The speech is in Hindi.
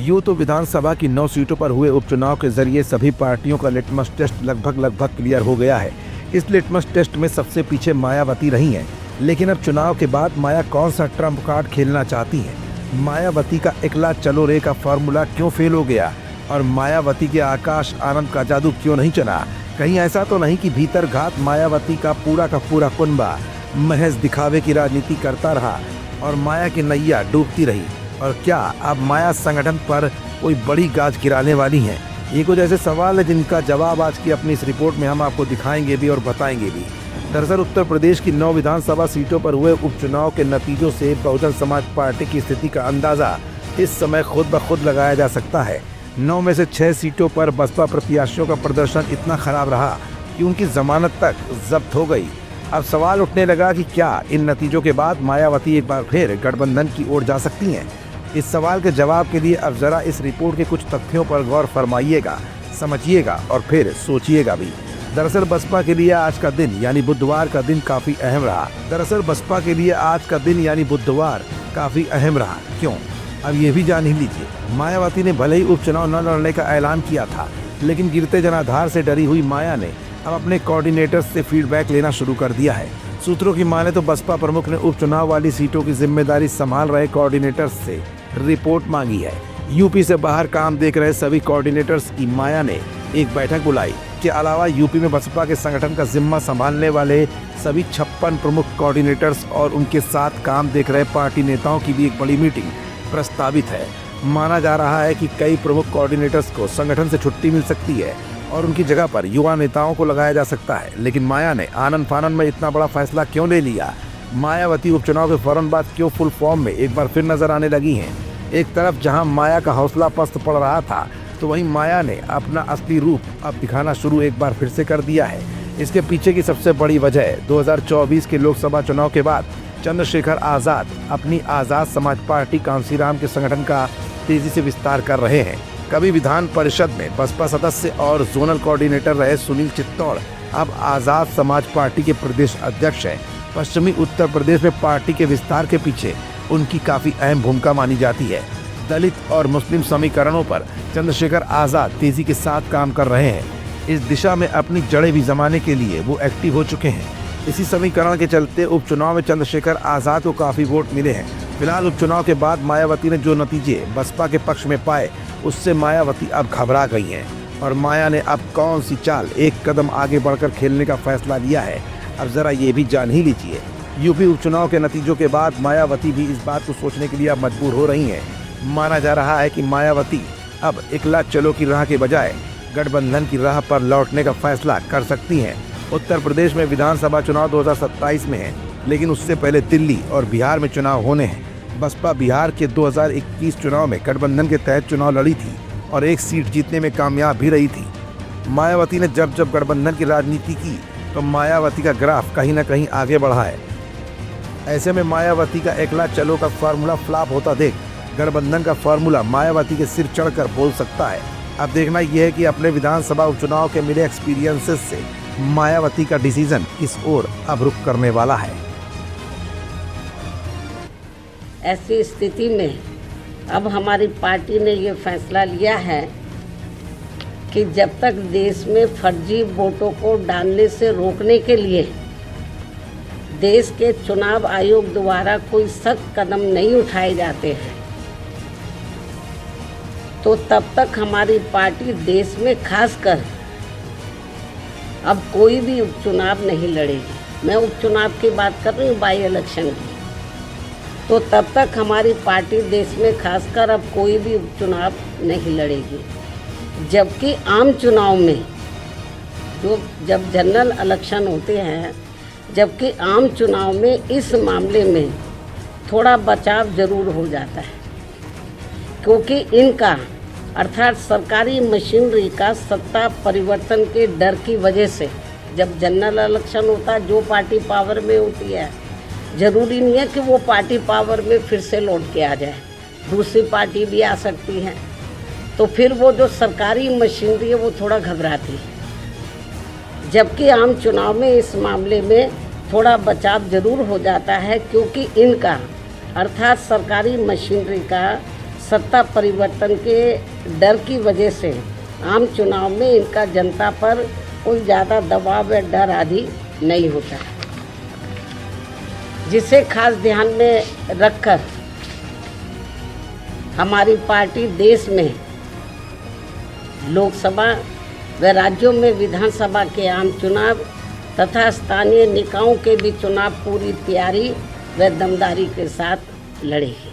यूं तो विधानसभा की 9 सीटों पर हुए उपचुनाव के जरिए सभी पार्टियों का लिटमस टेस्ट लगभग क्लियर हो गया है। इस लिटमस टेस्ट में सबसे पीछे मायावती रही हैं, लेकिन अब चुनाव के बाद माया कौन सा ट्रम्प कार्ड खेलना चाहती हैं? मायावती का एकला चलो रे का फॉर्मूला क्यों फेल हो गया और मायावती के आकाश आनंद का जादू क्यों नहीं चला? कहीं ऐसा तो नहीं कि भीतर घात मायावती का पूरा कुनबा महज दिखावे की राजनीति करता रहा और माया की नैया डूबती रही? और क्या अब माया संगठन पर कोई बड़ी गाज गिराने वाली हैं? ये कुछ ऐसे सवाल है जिनका जवाब आज की अपनी इस रिपोर्ट में हम आपको दिखाएंगे भी और बताएंगे भी। दरअसल उत्तर प्रदेश की 9 विधानसभा सीटों पर हुए उपचुनाव के नतीजों से बहुजन समाज पार्टी की स्थिति का अंदाजा इस समय खुद ब खुद लगाया जा सकता है। 9 में से 6 सीटों पर बसपा प्रत्याशियों का प्रदर्शन इतना खराब रहा कि उनकी जमानत तक जब्त हो गई। अब सवाल उठने लगा कि क्या इन नतीजों के बाद मायावती एक बार फिर गठबंधन की ओर जा सकती हैं? इस सवाल के जवाब के लिए अब जरा इस रिपोर्ट के कुछ तथ्यों पर गौर फरमाइएगा, समझिएगा और फिर सोचिएगा भी। दरअसल बसपा के लिए आज का दिन यानी बुधवार का दिन काफी अहम रहा। क्यों? अब ये भी जान ही लीजिए। मायावती ने भले ही उपचुनाव न लड़ने का ऐलान किया था, लेकिन गिरते जनाधार से डरी हुई माया ने अब अपने कोऑर्डिनेटर्स से फीडबैक लेना शुरू कर दिया है। सूत्रों की माने तो बसपा प्रमुख ने उपचुनाव वाली सीटों की जिम्मेदारी संभाल रहे कोऑर्डिनेटर्स से रिपोर्ट मांगी है। यूपी से बाहर काम देख रहे सभी कोऑर्डिनेटर्स की माया ने एक बैठक बुलाई। के अलावा यूपी में बसपा के संगठन का जिम्मा संभालने वाले सभी 56 प्रमुख कोऑर्डिनेटर्स और उनके साथ काम देख रहे पार्टी नेताओं की भी एक बड़ी मीटिंग प्रस्तावित है। माना जा रहा है कि कई प्रमुख कोऑर्डिनेटर्स को संगठन से छुट्टी मिल सकती है और उनकी जगह पर युवा नेताओं को लगाया जा सकता है। लेकिन माया ने आनन फानन में इतना बड़ा फैसला क्यों ले लिया? मायावती उपचुनाव के फौरन बाद क्यों फुल फॉर्म में एक बार फिर नजर आने लगी हैं? एक तरफ जहां माया का हौसला पस्त पड़ रहा था, तो वहीं माया ने अपना असली रूप अब दिखाना शुरू एक बार फिर से कर दिया है। इसके पीछे की सबसे बड़ी वजह 2024 के लोकसभा चुनाव के बाद चंद्रशेखर आजाद अपनी आजाद समाज पार्टी कांसीराम के संगठन का तेजी से विस्तार कर रहे हैं। कभी विधान परिषद में बसपा सदस्य और जोनल कोऑर्डिनेटर रहे सुनील चित्तौड़ अब आजाद समाज पार्टी के प्रदेश अध्यक्ष हैं। पश्चिमी उत्तर प्रदेश में पार्टी के विस्तार के पीछे उनकी काफी अहम भूमिका मानी जाती है। दलित और मुस्लिम समीकरणों पर चंद्रशेखर आजाद तेजी के साथ काम कर रहे हैं। इस दिशा में अपनी जड़ें भी जमाने के लिए वो एक्टिव हो चुके हैं। इसी समीकरण के चलते उपचुनाव में चंद्रशेखर आजाद को काफी वोट मिले हैं। फिलहाल उपचुनाव के बाद मायावती ने जो नतीजे बसपा के पक्ष में पाए, उससे मायावती अब घबरा गई हैं और माया ने अब कौन सी चाल एक कदम आगे बढ़कर खेलने का फैसला लिया है, अब जरा ये भी जान ही लीजिए। यूपी उपचुनाव के नतीजों के बाद मायावती भी इस बात को सोचने के लिए अब मजबूर हो रही हैं। माना जा रहा है कि मायावती अब एकला चलो की राह के बजाय गठबंधन की राह पर लौटने का फैसला कर सकती हैं। उत्तर प्रदेश में विधानसभा चुनाव 2027 में है, लेकिन उससे पहले दिल्ली और बिहार में चुनाव होने हैं। बसपा बिहार के 2021 चुनाव में गठबंधन के तहत चुनाव लड़ी थी और एक सीट जीतने में कामयाब भी रही थी। मायावती ने जब गठबंधन की राजनीति की, तो मायावती का ग्राफ कहीं ना कहीं आगे बढ़ा है। ऐसे में मायावती का एकला चलो का फार्मूला फ्लॉप होता देख गठबंधन का फार्मूला मायावती के सिर चढ़कर बोल सकता है। अब देखना यह है कि अपने विधानसभा उपचुनाव के मिले एक्सपीरियंसेस से मायावती का डिसीजन किस ओर अब रुख करने वाला है। ऐसी स्थिति में अब हमारी पार्टी ने ये फैसला लिया है कि जब तक देश में फर्जी वोटों को डालने से रोकने के लिए देश के चुनाव आयोग द्वारा कोई सख्त कदम नहीं उठाए जाते हैं, तो तब तक हमारी पार्टी देश में खासकर अब कोई भी उपचुनाव नहीं लड़ेगी। मैं उपचुनाव की बात कर रही हूँ, बाई इलेक्शन की। तो तब तक हमारी पार्टी देश में खासकर अब कोई भी उपचुनाव नहीं लड़ेगी। जबकि आम चुनाव में जब जनरल इलेक्शन होते हैं, जबकि आम चुनाव में इस मामले में थोड़ा बचाव जरूर हो जाता है, क्योंकि इनका अर्थात सरकारी मशीनरी का सत्ता परिवर्तन के डर की वजह से जब जनरल इलेक्शन होता है, जो पार्टी पावर में होती है, ज़रूरी नहीं है कि वो पार्टी पावर में फिर से लौट के आ जाए, दूसरी पार्टी भी आ सकती है। तो फिर वो जो सरकारी मशीनरी है वो थोड़ा घबराती है। जबकि आम चुनाव में इस मामले में थोड़ा बचाव जरूर हो जाता है, क्योंकि इनका अर्थात सरकारी मशीनरी का सत्ता परिवर्तन के डर की वजह से आम चुनाव में इनका जनता पर कोई ज़्यादा दबाव या डर आदि नहीं होता, जिसे खास ध्यान में रखकर हमारी पार्टी देश में लोकसभा व राज्यों में विधानसभा के आम चुनाव तथा स्थानीय निकायों के भी चुनाव पूरी तैयारी व दमदारी के साथ लड़ेगी।